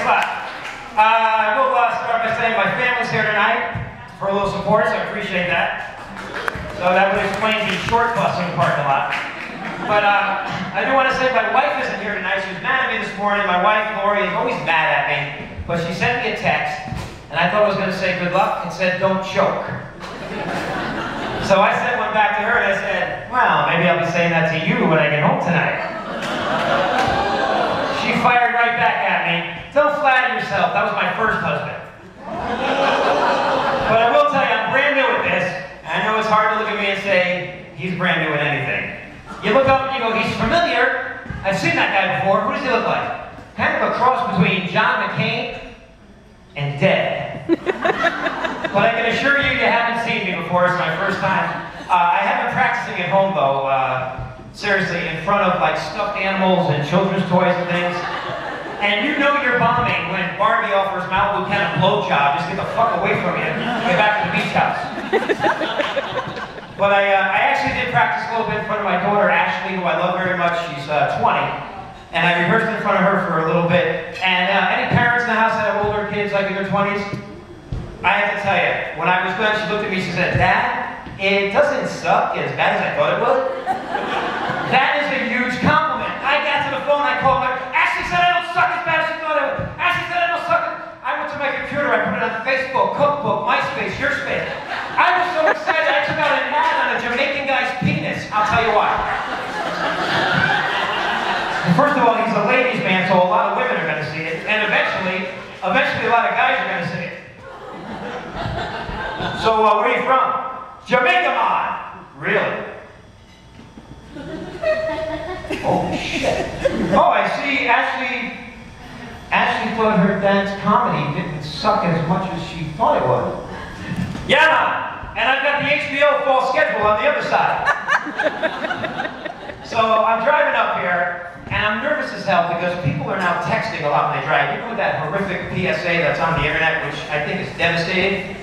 Thanks a lot. I will start by saying my family's here tonight for a little support, so I appreciate that. So that would explain the short bus in the parking lot. But I do want to say my wife isn't here tonight. She was mad at me this morning. My wife, Lori, is always mad at me. But she sent me a text, and I thought I was going to say good luck, and said, don't choke. So I sent one back to her, and I said, well, maybe I'll be saying that to you when I get home tonight. She fired right back at me. Don't flatter yourself, that was my first husband. But I will tell you, I'm brand new at this. I know it's hard to look at me and say, he's brand new at anything. You look up and you go, he's familiar. I've seen that guy before. Who does he look like? Kind of a cross between John McCain and dead. But I can assure you, you haven't seen me before. It's my first time. I have been practicing at home, though. Seriously, in front of like stuffed animals and children's toys and things. And you know you're bombing when Barbie offers Malibu kind of blowjob. Just get the fuck away from you. Get back to the beach house. But I actually did practice a little bit in front of my daughter, Ashley, who I love very much. She's 20. And I rehearsed in front of her for a little bit. And any parents in the house that have older kids, like in their 20s, I have to tell you, when I was done, she looked at me, she said, Dad, it doesn't suck as bad as I thought it would. That is a huge compliment. I got to the phone, I called her, Ashley said I don't suck as bad as she thought I would. Ashley said I don't suck. I went to my computer, I put it on Facebook, Cookbook, MySpace, Your Space. I was so excited, I took out an ad on a Jamaican guy's penis. I'll tell you why. First of all, he's a ladies' man, so a lot of women are going to see it. And eventually a lot of guys are going to see it. So, where are you from? Jamaica, man! Really? Oh, shit. Oh, I see. Ashley thought her dad's comedy didn't suck as much as she thought it would. Yeah, man! And I've got the HBO fall schedule on the other side. So, I'm driving up here, and I'm nervous as hell because people are now texting a lot when they drive. You know that horrific PSA that's on the internet, which I think is devastating?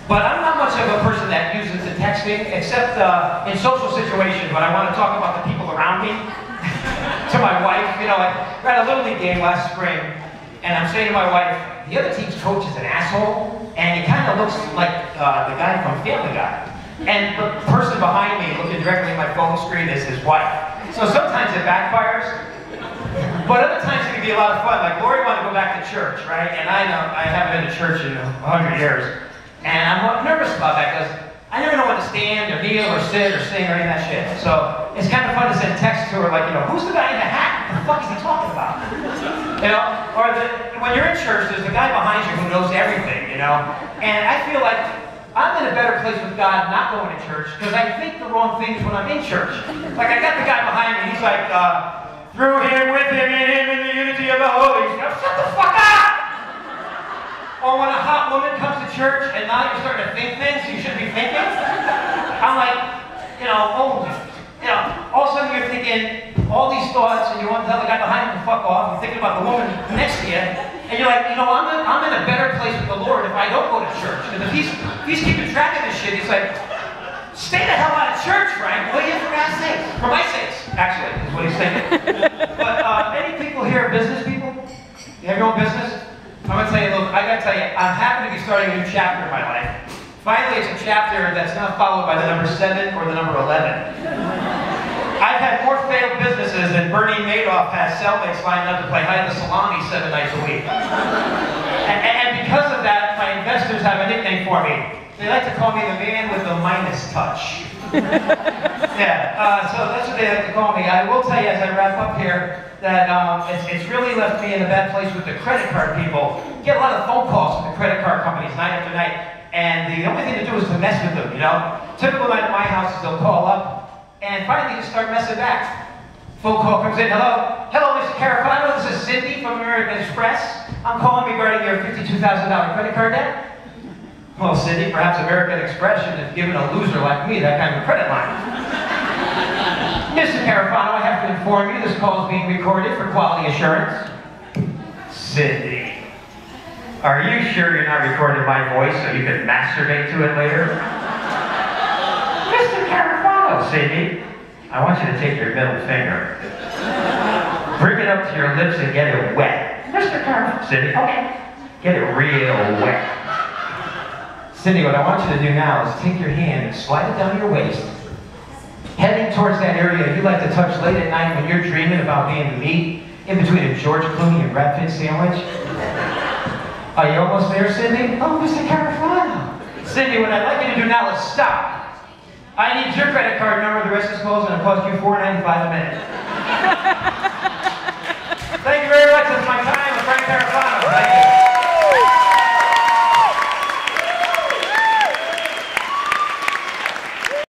But I'm not much of a person that uses the texting, except in social situations, when I want to talk about the people around me. To my wife, you know, I ran a Little League game last spring, and I'm saying to my wife, the other team's coach is an asshole, and he kind of looks like the guy from Family Guy. And the person behind me, looking directly at my phone screen, is his wife. So sometimes it backfires, but other times it can be a lot of fun. Like Lori wanted to go back to church, right? And I know I haven't been to church in 100 years. And I'm nervous about that because I never know when to stand or kneel or sit or sing or any of that shit. So it's kind of fun to send text to her like, you know, who's the guy in the hat? What the fuck is he talking about? You know, or when you're in church, there's the guy behind you who knows everything, you know? And I feel like I'm in a better place with God not going to church because I think the wrong things when I'm in church. Like I got the guy behind me, he's like, through him, with him, in him, in the unity of the Holy Spirit. Shut the fuck up! Or when a hot woman comes to church and now you're starting to think things you shouldn't be thinking. I'm like, you know, all of a sudden you're thinking all these thoughts and you want to tell the guy behind you to fuck off. You're thinking about the woman next to you. And you're like, you know, I'm in a better place with the Lord if I don't go to church. Because if he's keeping track of this shit, he's like, stay the hell out of church, Frank. Will you, for God's sake? For my sakes, actually, is what he's thinking. But any people here, business people? You have your own business? I'm going to tell you, look, I got to tell you, I'm happy to be starting a new chapter in my life. Finally, it's a chapter that's not followed by the number 7 or the number 11. I've had more failed businesses than Bernie Madoff has cellmates lined up to play hide the salami 7 nights a week. And because of that, my investors have a nickname for me. They like to call me the man with the minus touch. Yeah, so that's what they like to call me. I will tell you as I wrap up here that it's really left me in a bad place with the credit card people. Get a lot of phone calls from the credit card companies night after night, and the only thing to do is to mess with them, you know? Typical night at my house is they'll call up, and finally just start messing back. Phone call comes in, hello? Hello, Mr. Carofano, this is Cindy from American Express. I'm calling regarding your $52,000 credit card debt. Well, Cindy, perhaps American Express should have given a loser like me that kind of credit line. Mr. Carofano, I have to inform you this call is being recorded for quality assurance. Cindy, are you sure you're not recording my voice so you can masturbate to it later? Mr. Carofano, Cindy, I want you to take your middle finger, bring it up to your lips and get it wet. Mr. Mr. Carofano. Cindy, okay. Get it real wet. Cindy, what I want you to do now is take your hand and slide it down your waist, heading towards that area you like to touch late at night when you're dreaming about being the meat in between a George Clooney and Brad Pitt sandwich. Are you almost there, Cindy? Oh, Mr. Carofano. Cindy, what I'd like you to do now is stop. I need your credit card number. The rest of this call is going to cost you $4.95 a minute.